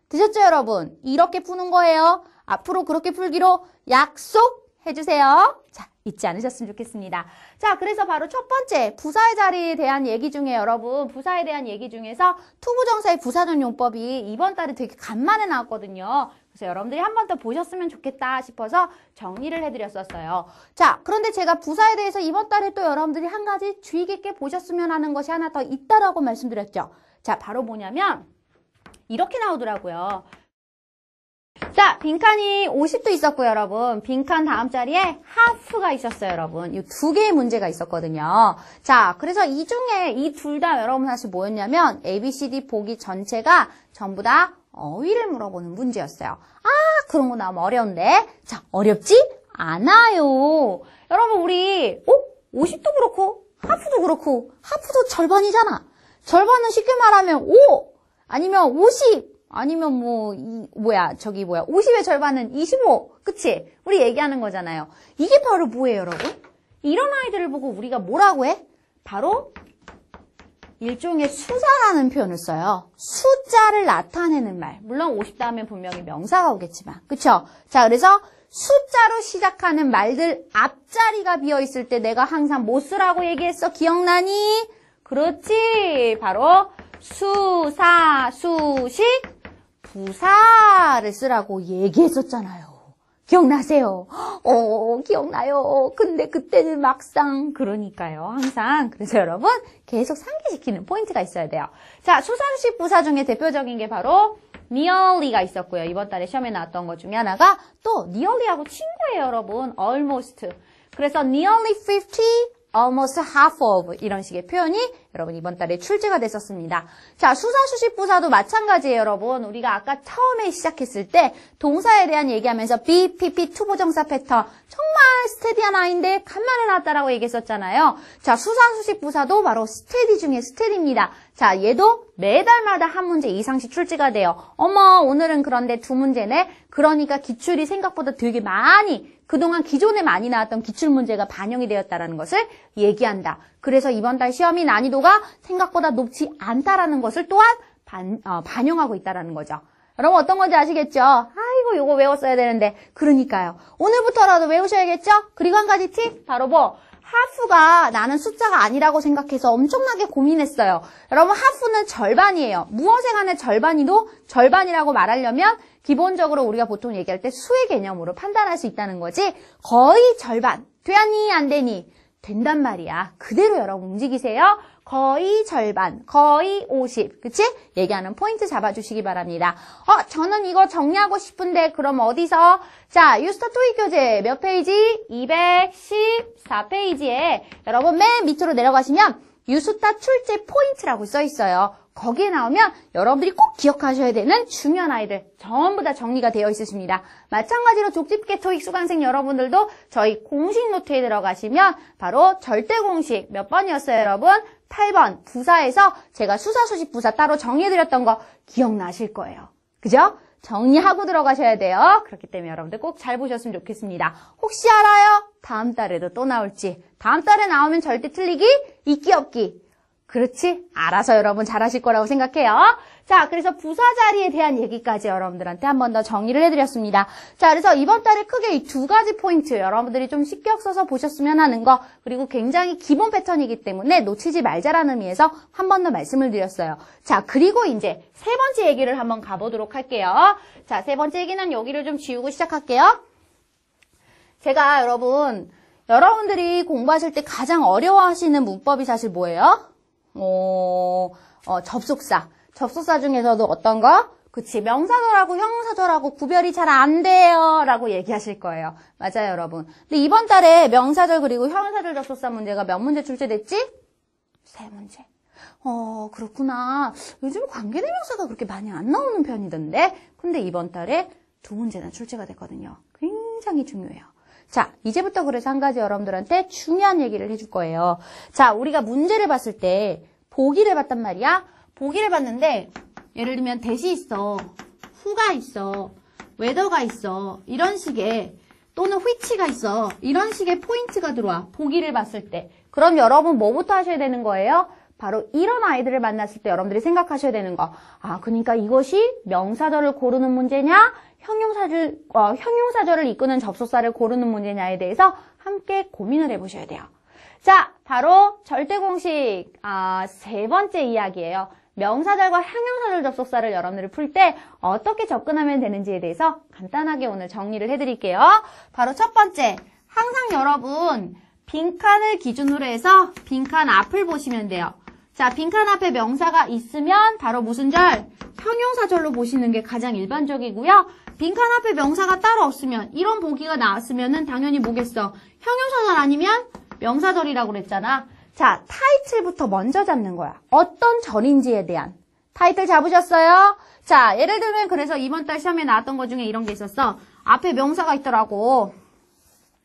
드셨죠, 여러분? 이렇게 푸는 거예요. 앞으로 그렇게 풀기로 약속해주세요. 자, 잊지 않으셨으면 좋겠습니다. 자, 그래서 바로 첫 번째 부사의 자리에 대한 얘기 중에 여러분, 부사에 대한 얘기 중에서 투부정사의 부사전 용법이 이번 달에 되게 간만에 나왔거든요. 그래서 여러분들이 한 번 더 보셨으면 좋겠다 싶어서 정리를 해드렸었어요. 자, 그런데 제가 부사에 대해서 이번 달에 또 여러분들이 한 가지 주의 깊게 보셨으면 하는 것이 하나 더 있다라고 말씀드렸죠. 자, 바로 뭐냐면 이렇게 나오더라고요. 자, 빈칸이 50도 있었고요, 여러분. 빈칸 다음 자리에 하프가 있었어요, 여러분. 이 두 개의 문제가 있었거든요. 자, 그래서 이 중에 이 둘 다 여러분 사실 뭐였냐면 A, B, C, D 보기 전체가 전부 다 어휘를 물어보는 문제였어요. 그런 거 나오면 어려운데. 자, 어렵지 않아요. 여러분, 우리 50도 그렇고 하프도 그렇고 하프도 절반이잖아. 절반은 쉽게 말하면 5 아니면 50 아니면 50의 절반은 25. 그치? 우리 얘기하는 거잖아요. 이게 바로 뭐예요, 여러분? 이런 아이들을 보고 우리가 뭐라고 해? 바로 일종의 수사라는 표현을 써요. 숫자를 나타내는 말. 물론 50 다음에 분명히 명사가 오겠지만. 그쵸? 자, 그래서 숫자로 시작하는 말들 앞자리가 비어있을 때 내가 항상 뭐 쓰라고 얘기했어? 기억나니? 그렇지. 바로 수사, 수식, 부사를 쓰라고 얘기했었잖아요. 기억나세요? 기억나요. 근데 그때는 막상 그러니까요. 항상. 그래서 여러분 계속 상기시키는 포인트가 있어야 돼요. 자, 수사식 부사 중에 대표적인 게 바로 nearly가 있었고요. 이번 달에 시험에 나왔던 것 중에 하나가 또 nearly하고 친구예요, 여러분. almost. 그래서 nearly 50, almost half of 이런 식의 표현이 여러분 이번 달에 출제가 됐었습니다. 자, 수사수식부사도 마찬가지예요, 여러분. 우리가 아까 처음에 시작했을 때 동사에 대한 얘기하면서 be, pp, 투부정사 패턴 정말 스테디한 아이인데 간만에 나왔다라고 얘기했었잖아요. 자, 수사수식부사도 바로 스테디 중에 스테디입니다. 자, 얘도 매달마다 한 문제 이상씩 출제가 돼요. 어머, 오늘은 그런데 두 문제네. 그러니까 기출이 생각보다 되게 많이 그동안 기존에 많이 나왔던 기출문제가 반영이 되었다는 것을 얘기한다. 그래서 이번 달 시험이 난이도가 생각보다 높지 않다라는 것을 또한 반영하고 있다는 거죠. 여러분 어떤 건지 아시겠죠? 아이고 요거 외웠어야 되는데. 그러니까요. 오늘부터라도 외우셔야겠죠? 그리고 한 가지 팁 바로 뭐 하프가 나는 숫자가 아니라고 생각해서 엄청나게 고민했어요. 여러분 하프는 절반이에요. 무엇에 관해 절반이도 절반이라고 말하려면 기본적으로 우리가 보통 얘기할 때 수의 개념으로 판단할 수 있다는 거지 거의 절반, 되니 안 되니? 된단 말이야. 그대로 여러분 움직이세요. 거의 절반, 거의 50, 그치? 얘기하는 포인트 잡아주시기 바랍니다. 저는 이거 정리하고 싶은데 그럼 어디서? 자, 유스타 토익 교재 몇 페이지? 214페이지에 여러분 맨 밑으로 내려가시면 유스타 출제 포인트라고 써 있어요. 거기에 나오면 여러분들이 꼭 기억하셔야 되는 중요한 아이들 전부 다 정리가 되어 있으십니다. 마찬가지로 족집게 토익 수강생 여러분들도 저희 공식 노트에 들어가시면 바로 절대 공식 몇 번이었어요, 여러분? 8번 부사에서 제가 수사수식 부사 따로 정리해드렸던 거 기억나실 거예요. 그죠? 정리하고 들어가셔야 돼요. 그렇기 때문에 여러분들 꼭 잘 보셨으면 좋겠습니다. 혹시 알아요? 다음 달에도 또 나올지. 다음 달에 나오면 절대 틀리기, 있기 없기. 그렇지? 알아서 여러분 잘하실 거라고 생각해요. 자, 그래서 부사 자리에 대한 얘기까지 여러분들한테 한 번 더 정리를 해드렸습니다. 자, 그래서 이번 달에 크게 이 두 가지 포인트 여러분들이 좀 신경 써서 보셨으면 하는 거 그리고 굉장히 기본 패턴이기 때문에 놓치지 말자라는 의미에서 한 번 더 말씀을 드렸어요. 자, 그리고 이제 세 번째 얘기를 한번 가보도록 할게요. 자, 세 번째 얘기는 여기를 좀 지우고 시작할게요. 제가 여러분들이 공부하실 때 가장 어려워하시는 문법이 사실 뭐예요? 접속사 중에서도 어떤 거? 그치, 명사절하고 형용사절하고 구별이 잘 안 돼요 라고 얘기하실 거예요. 맞아요, 여러분. 근데 이번 달에 명사절 그리고 형용사절 접속사 문제가 몇 문제 출제됐지? 3문제. 그렇구나. 요즘 관계대명사가 그렇게 많이 안 나오는 편이던데. 근데 이번 달에 2문제나 출제가 됐거든요. 굉장히 중요해요. 자, 이제부터 그래서 한 가지 여러분들한테 중요한 얘기를 해줄 거예요. 자, 우리가 문제를 봤을 때 보기를 봤단 말이야. 보기를 봤는데 예를 들면 대시 있어, 후가 있어, 웨더가 있어, 이런 식의 또는 which가 있어, 이런 식의 포인트가 들어와. 보기를 봤을 때. 그럼 여러분 뭐부터 하셔야 되는 거예요? 바로 이런 아이들을 만났을 때 여러분들이 생각하셔야 되는 거. 그러니까 이것이 명사절을 고르는 문제냐? 형용사절을 이끄는 접속사를 고르는 문제냐에 대해서 함께 고민을 해보셔야 돼요. 자, 바로 절대공식 세 번째 이야기예요. 명사절과 형용사절 접속사를 여러분들이 풀 때 어떻게 접근하면 되는지에 대해서 간단하게 오늘 정리를 해드릴게요. 바로 첫 번째, 항상 여러분 빈칸을 기준으로 해서 빈칸 앞을 보시면 돼요. 자, 빈칸 앞에 명사가 있으면 바로 무슨 절? 형용사절로 보시는 게 가장 일반적이고요. 빈칸 앞에 명사가 따로 없으면 이런 보기가 나왔으면은 당연히 뭐겠어? 형용사절 아니면 명사절이라고 그랬잖아. 자, 타이틀부터 먼저 잡는 거야. 어떤 절인지에 대한. 타이틀 잡으셨어요? 자, 예를 들면 그래서 이번 달 시험에 나왔던 것 중에 이런 게 있었어. 앞에 명사가 있더라고.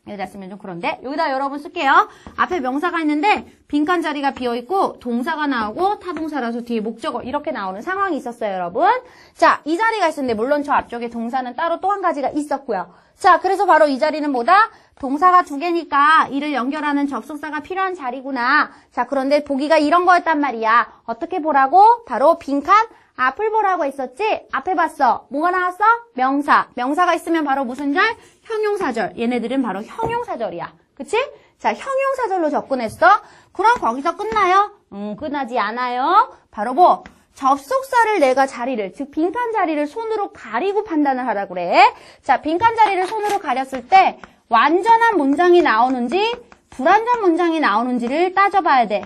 여기다 쓰면 좀 그런데 여기다 여러분 쓸게요. 앞에 명사가 있는데 빈칸 자리가 비어있고 동사가 나오고 타동사라서 뒤에 목적어 이렇게 나오는 상황이 있었어요, 여러분. 자, 이 자리가 있었는데 물론 저 앞쪽에 동사는 따로 또 한 가지가 있었고요. 자, 그래서 바로 이 자리는 뭐다? 동사가 2개니까 이를 연결하는 접속사가 필요한 자리구나. 자, 그런데 보기가 이런 거였단 말이야. 어떻게 보라고? 바로 빈칸 앞을 보라고 했었지? 앞에 봤어. 뭐가 나왔어? 명사. 명사가 있으면 바로 무슨 절? 형용사절. 얘네들은 바로 형용사절이야. 그치? 자, 형용사절로 접근했어. 그럼 거기서 끝나요? 끝나지 않아요. 바로 뭐? 접속사를 내가 자리를, 즉 빈칸 자리를 손으로 가리고 판단을 하라고 그래. 자, 빈칸 자리를 손으로 가렸을 때 완전한 문장이 나오는지 불완전 문장이 나오는지를 따져봐야 돼.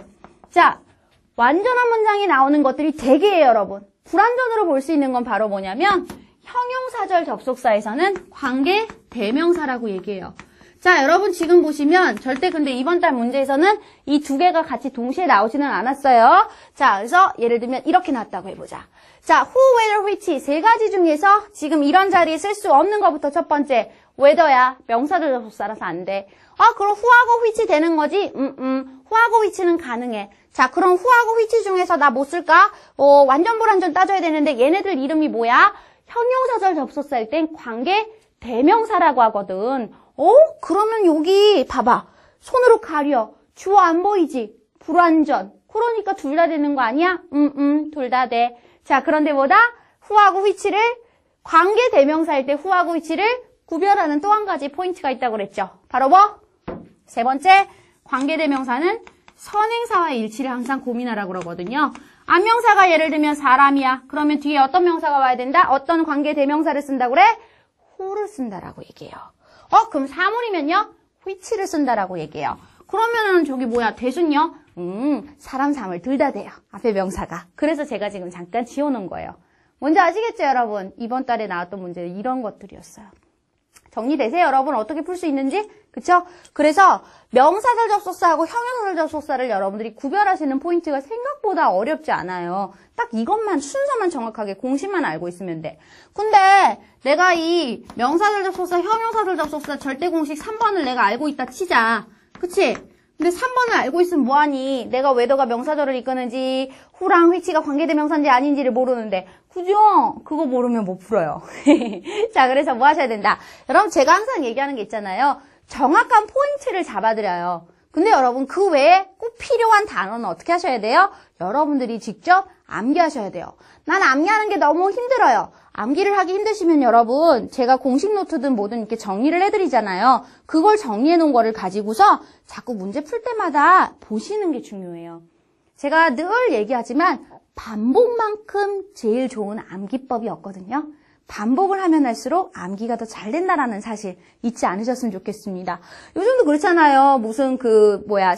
자, 완전한 문장이 나오는 것들이 대개예요, 여러분. 불완전으로 볼 수 있는 건 바로 뭐냐면 형용사절 접속사에서는 관계 대명사라고 얘기해요. 자, 여러분 지금 보시면 절대 근데 이번 달 문제에서는 이 두 개가 같이 동시에 나오지는 않았어요. 자, 그래서 예를 들면 이렇게 나왔다고 해보자. 자, who, whether, which 세 가지 중에서 지금 이런 자리에 쓸 수 없는 것부터 첫 번째 whether야. 명사절 접속사라서 안 돼. 아, 그럼 who하고 which 되는 거지? who하고 which는 가능해. 자, 그럼 who하고 which 중에서 나 뭐 쓸까? 완전 불완전 따져야 되는데 얘네들 이름이 뭐야? 형용사절 접속사일 땐 관계 대명사라고 하거든. 그러면 여기 봐봐. 손으로 가려. 주어 안 보이지? 불완전. 그러니까 둘 다 되는 거 아니야? 둘 다 돼. 자, 그런데 뭐다? who하고 which를 관계 대명사일 때 who하고 which를 구별하는 또 한 가지 포인트가 있다고 그랬죠. 바로 뭐? 세 번째, 관계 대명사는 선행사와의 일치를 항상 고민하라고 그러거든요. 안명사가 예를 들면 사람이야. 그러면 뒤에 어떤 명사가 와야 된다? 어떤 관계 대명사를 쓴다고 그래? who를 쓴다라고 얘기해요. 그럼 사물이면요? which를 쓴다라고 얘기해요. 그러면은 저기 뭐야? 대순요? 사람, 사물 둘 다 돼요. 앞에 명사가. 그래서 제가 지금 잠깐 지워놓은 거예요. 뭔지 아시겠죠, 여러분? 이번 달에 나왔던 문제는 이런 것들이었어요. 정리되세요, 여러분? 어떻게 풀 수 있는지? 그쵸? 그래서 명사절 접속사하고 형용사절 접속사를 여러분들이 구별하시는 포인트가 생각보다 어렵지 않아요. 딱 이것만, 순서만 정확하게 공식만 알고 있으면 돼. 근데 내가 이 명사절 접속사, 형용사절 접속사 절대 공식 3번을 내가 알고 있다 치자. 그치? 근데 3번을 알고 있으면 뭐하니? 내가 whether가 명사절을 이끄는지 who랑 which가 관계대명사인지 아닌지를 모르는데 그죠? 그거 모르면 못 풀어요. 자, 그래서 뭐 하셔야 된다? 여러분 제가 항상 얘기하는 게 있잖아요. 정확한 포인트를 잡아드려요. 근데 여러분 그 외에 꼭 필요한 단어는 어떻게 하셔야 돼요? 여러분들이 직접 암기하셔야 돼요. 난 암기하는 게 너무 힘들어요. 암기를 하기 힘드시면 여러분 제가 공식 노트든 뭐든 이렇게 정리를 해드리잖아요. 그걸 정리해 놓은 거를 가지고서 자꾸 문제 풀 때마다 보시는 게 중요해요. 제가 늘 얘기하지만 반복만큼 제일 좋은 암기법이 없거든요. 반복을 하면 할수록 암기가 더 잘 된다라는 사실 잊지 않으셨으면 좋겠습니다. 요즘도 그렇잖아요. 무슨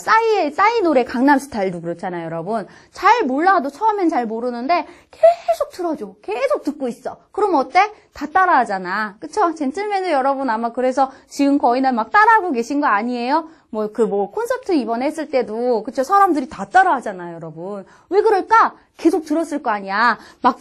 싸이 노래 강남스타일도 그렇잖아요, 여러분. 잘 몰라도 처음엔 잘 모르는데 계속 틀어줘. 계속 듣고 있어. 그럼 어때? 다 따라하잖아. 그쵸? 젠틀맨도 여러분 아마 그래서 지금 거의 다 막 따라하고 계신 거 아니에요? 콘서트 이번에 했을 때도, 그쵸? 사람들이 다 따라하잖아요, 여러분. 왜 그럴까? 계속 들었을 거 아니야. 막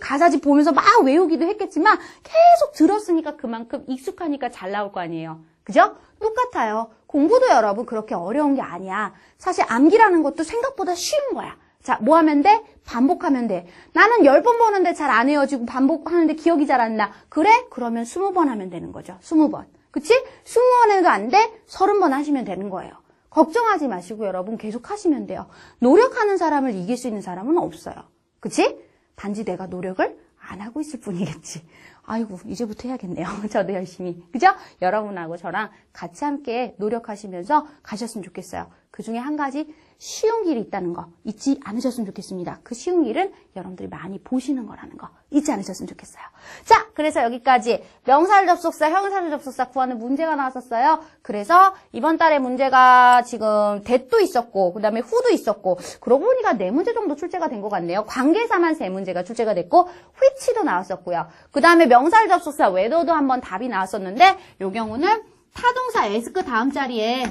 가사집 보면서 막 외우기도 했겠지만, 계속 들었으니까 그만큼 익숙하니까 잘 나올 거 아니에요. 그죠? 똑같아요. 공부도 여러분 그렇게 어려운 게 아니야. 사실 암기라는 것도 생각보다 쉬운 거야. 자, 뭐 하면 돼? 반복하면 돼. 나는 10번 보는데 잘 안 외워지고 반복하는데 기억이 잘 안 나. 그래? 그러면 20번 하면 되는 거죠. 20번. 그치? 20번 해도 안 돼? 30번 하시면 되는 거예요. 걱정하지 마시고 여러분 계속 하시면 돼요. 노력하는 사람을 이길 수 있는 사람은 없어요. 그치? 단지 내가 노력을 안 하고 있을 뿐이겠지. 아이고, 이제부터 해야겠네요. 저도 열심히. 그죠? 여러분하고 저랑 같이 함께 노력하시면서 가셨으면 좋겠어요. 그 중에 한 가지 쉬운 길이 있다는 거 잊지 않으셨으면 좋겠습니다. 그 쉬운 길은 여러분들이 많이 보시는 거라는 거 잊지 않으셨으면 좋겠어요. 자, 그래서 여기까지 명사절 접속사, 형용사절 접속사 구하는 문제가 나왔었어요. 그래서 이번 달에 문제가 지금 that도 있었고 그 다음에 who도 있었고 그러고 보니까 4문제 정도 출제가 된 것 같네요. 관계사만 3문제가 출제가 됐고 which도 나왔었고요. 그 다음에 명사절 접속사 whether도 한번 답이 나왔었는데 이 경우는 타동사 ask 다음 자리에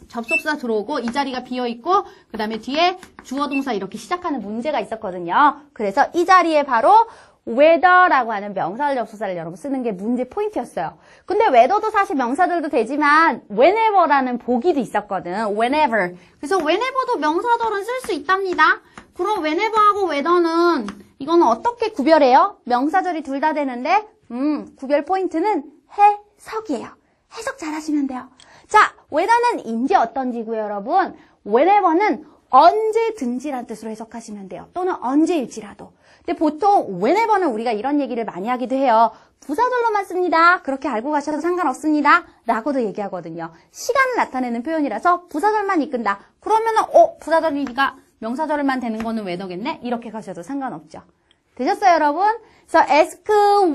접속사 들어오고 이 자리가 비어있고 그 다음에 뒤에 주어 동사 이렇게 시작하는 문제가 있었거든요. 그래서 이 자리에 바로 whether라고 하는 명사절 접속사를 여러분 쓰는 게 문제 포인트였어요. 근데 whether도 사실 명사절도 되지만 whenever라는 보기도 있었거든. whenever. 그래서 whenever도 명사절은 쓸 수 있답니다. 그럼 whenever하고 whether는 이거는 어떻게 구별해요? 명사절이 둘 다 되는데 구별 포인트는 해석이에요. 해석 잘 하시면 돼요. 자, whether는 인지 어떤지고요, 여러분. whenever는 언제든지란 뜻으로 해석하시면 돼요. 또는 언제일지라도. 근데 보통 whenever는 우리가 이런 얘기를 많이 하기도 해요. 부사절로만 씁니다. 그렇게 알고 가셔도 상관없습니다. 라고도 얘기하거든요. 시간을 나타내는 표현이라서 부사절만 이끈다. 그러면은 부사절이니까 명사절만 되는 거는 whether겠네? 이렇게 가셔도 상관없죠. 되셨어요, 여러분? 그래서 ask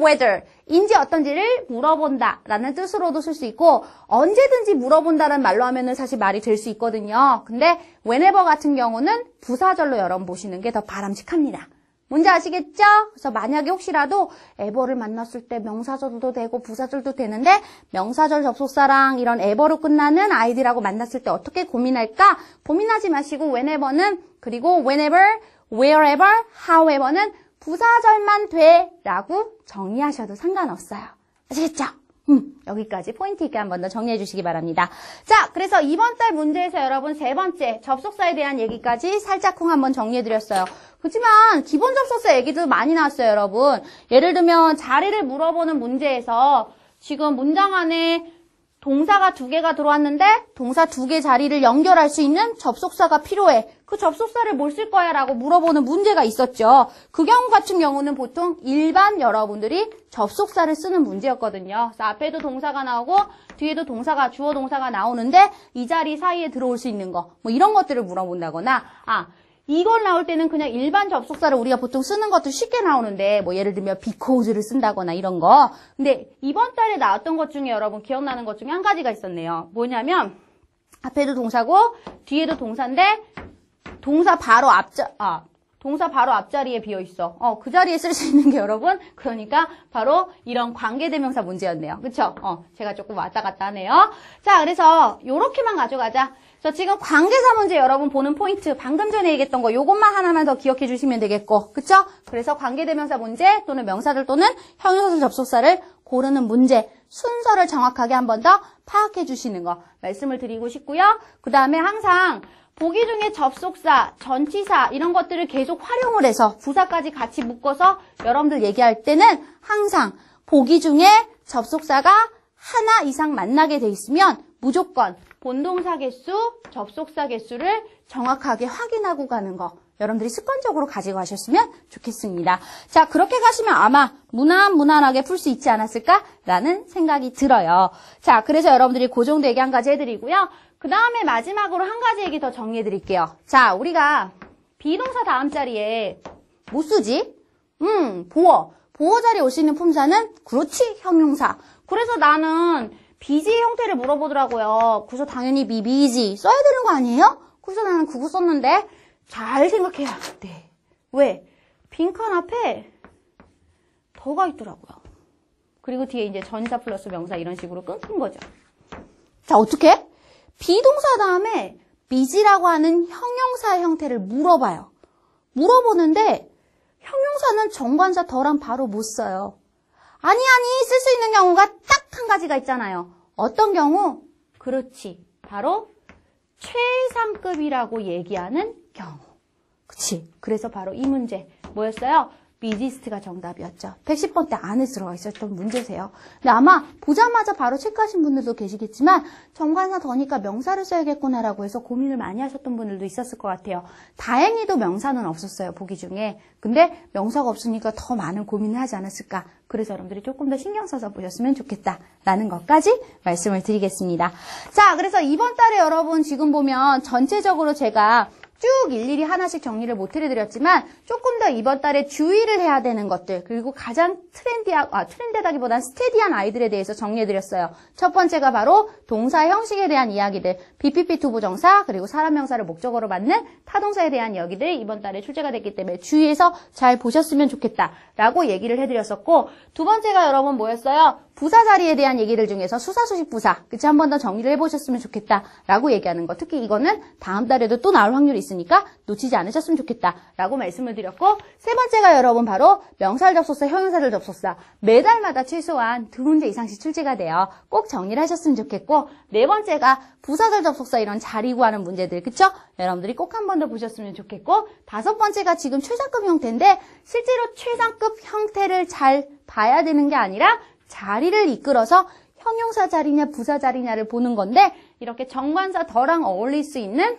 whether, 인지 어떤지를 물어본다 라는 뜻으로도 쓸 수 있고 언제든지 물어본다는 말로 하면은 사실 말이 될 수 있거든요. 근데 whenever 같은 경우는 부사절로 여러분 보시는 게 더 바람직합니다. 뭔지 아시겠죠? 그래서 만약에 혹시라도 에버를 만났을 때 명사절도 되고 부사절도 되는데 명사절 접속사랑 이런 에버로 끝나는 아이들하고 만났을 때 어떻게 고민할까? 고민하지 마시고 whenever는 그리고 whenever, wherever, however는 부사절만 돼 라고 정리하셔도 상관없어요. 아시겠죠? 여기까지 포인트 있게 한 번 더 정리해 주시기 바랍니다. 자, 그래서 이번 달 문제에서 여러분 세 번째 접속사에 대한 얘기까지 살짝쿵 한번 정리해 드렸어요. 그렇지만 기본 접속사 얘기도 많이 나왔어요, 여러분. 예를 들면 자리를 물어보는 문제에서 지금 문장 안에 동사가 2개가 들어왔는데 동사 2개 자리를 연결할 수 있는 접속사가 필요해. 그 접속사를 뭘 쓸 거야? 라고 물어보는 문제가 있었죠. 그 경우 같은 경우는 보통 일반 여러분들이 접속사를 쓰는 문제였거든요. 그래서 앞에도 동사가 나오고 뒤에도 동사가 주어 동사가 나오는데 이 자리 사이에 들어올 수 있는 거 뭐 이런 것들을 물어본다거나 이걸 나올 때는 그냥 일반 접속사를 우리가 보통 쓰는 것도 쉽게 나오는데 뭐 예를 들면 because를 쓴다거나 이런 거. 근데 이번 달에 나왔던 것 중에 여러분 기억나는 것 중에 한 가지가 있었네요. 뭐냐면 앞에도 동사고 뒤에도 동사인데 동사 바로 앞자리에 비어 있어. 그 자리에 쓸 수 있는 게 여러분 그러니까 바로 이런 관계대명사 문제였네요. 그쵸? 제가 조금 왔다 갔다 하네요. 자, 그래서 요렇게만 가져가자. 저 지금 관계사 문제 여러분 보는 포인트 방금 전에 얘기했던 거 요것만 하나만 더 기억해 주시면 되겠고 그쵸? 그래서 관계대명사 문제 또는 명사들 또는 형용사절 접속사를 고르는 문제 순서를 정확하게 한 번 더 파악해 주시는 거 말씀을 드리고 싶고요. 그 다음에 항상 보기 중에 접속사, 전치사 이런 것들을 계속 활용을 해서 부사까지 같이 묶어서 여러분들 얘기할 때는 항상 보기 중에 접속사가 하나 이상 만나게 돼 있으면 무조건 본동사 개수, 접속사 개수를 정확하게 확인하고 가는 거 여러분들이 습관적으로 가지고 가셨으면 좋겠습니다. 자, 그렇게 가시면 아마 무난하게 풀 수 있지 않았을까라는 생각이 들어요. 자, 그래서 여러분들이 그 정도 얘기 한 가지 해드리고요. 그 다음에 마지막으로 한 가지 얘기 더 정리해드릴게요. 자, 우리가 비동사 다음 자리에 뭐 쓰지? 보어 자리에 올 수 있는 품사는 그렇지, 형용사. 그래서 나는 busy 형태를 물어보더라고요. 그래서 당연히 be busy 써야 되는 거 아니에요? 그래서 나는 그거 썼는데 잘 생각해야 돼. 왜? 빈칸 앞에 더가 있더라고요. 그리고 뒤에 이제 전사 플러스 명사 이런 식으로 끊긴 거죠. 자, 어떻게? 비동사 다음에 busy라고 하는 형용사 형태를 물어봐요. 물어보는데 형용사는 정관사 더랑 바로 못 써요. 아니 쓸 수 있는 경우가 딱 한 가지가 있잖아요. 어떤 경우? 그렇지. 바로 최상급이라고 얘기하는 경우. 그치? 그래서 바로 이 문제 뭐였어요? 비지스트가 정답이었죠. 110번 때 안에 들어가 있었던 문제세요. 근데 아마 보자마자 바로 체크하신 분들도 계시겠지만 정관사 더니까 명사를 써야겠구나라고 해서 고민을 많이 하셨던 분들도 있었을 것 같아요. 다행히도 명사는 없었어요. 보기 중에. 근데 명사가 없으니까 더 많은 고민을 하지 않았을까. 그래서 여러분들이 조금 더 신경 써서 보셨으면 좋겠다라는 것까지 말씀을 드리겠습니다. 자, 그래서 이번 달에 여러분 지금 보면 전체적으로 제가 쭉 일일이 하나씩 정리를 못 해드렸지만 조금 더 이번 달에 주의를 해야 되는 것들 그리고 가장 트렌디하다기보단 스테디한 아이들에 대해서 정리해드렸어요. 첫 번째가 바로 동사 형식에 대한 이야기들 BPP 투부정사 그리고 사람명사를 목적어로 받는 타동사에 대한 이야기들 이번 달에 출제가 됐기 때문에 주의해서 잘 보셨으면 좋겠다라고 얘기를 해드렸었고 두 번째가 여러분 뭐였어요? 부사 자리에 대한 얘기들 중에서 수사, 수식, 부사 그치 한 번 더 정리를 해보셨으면 좋겠다라고 얘기하는 거 특히 이거는 다음 달에도 또 나올 확률이 있으니까 놓치지 않으셨으면 좋겠다라고 말씀을 드렸고 세 번째가 여러분 바로 명사절 접속사, 형용사절 접속사 매달마다 최소한 2문제 이상씩 출제가 돼요. 꼭 정리를 하셨으면 좋겠고 네 번째가 부사절 접속사 이런 자리 구하는 문제들 그쵸? 여러분들이 꼭 한 번 더 보셨으면 좋겠고 다섯 번째가 지금 최상급 형태인데 실제로 최상급 형태를 잘 봐야 되는 게 아니라 자리를 이끌어서 형용사 자리냐 부사 자리냐를 보는 건데 이렇게 정관사 더랑 어울릴 수 있는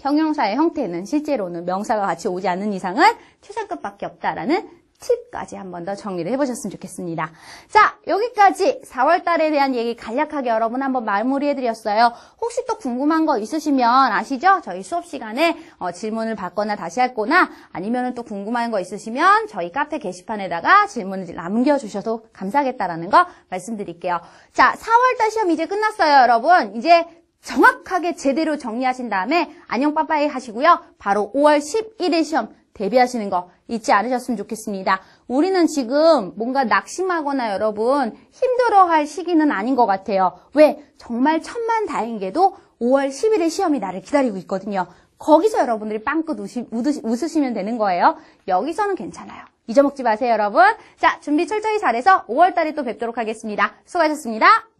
형용사의 형태는 실제로는 명사가 같이 오지 않는 이상은 최상급밖에 없다라는 팁까지 한 번 더 정리를 해보셨으면 좋겠습니다. 자, 여기까지 4월 달에 대한 얘기 간략하게 여러분 한번 마무리해드렸어요. 혹시 또 궁금한 거 있으시면 아시죠? 저희 수업 시간에 질문을 받거나 다시 할 거나 아니면 또 궁금한 거 있으시면 저희 카페 게시판에다가 질문을 남겨주셔도 감사하겠다라는 거 말씀드릴게요. 자, 4월 달 시험 이제 끝났어요, 여러분. 이제 정확하게 제대로 정리하신 다음에 안녕 빠빠이 하시고요. 바로 5월 11일 시험 대비하시는 거 잊지 않으셨으면 좋겠습니다. 우리는 지금 뭔가 낙심하거나 여러분 힘들어할 시기는 아닌 것 같아요. 왜? 정말 천만다행히도 5월 10일에 시험이 나를 기다리고 있거든요. 거기서 여러분들이 빵긋 웃으시면 되는 거예요. 여기서는 괜찮아요. 잊어먹지 마세요, 여러분. 자, 준비 철저히 잘해서 5월 달에 또 뵙도록 하겠습니다. 수고하셨습니다.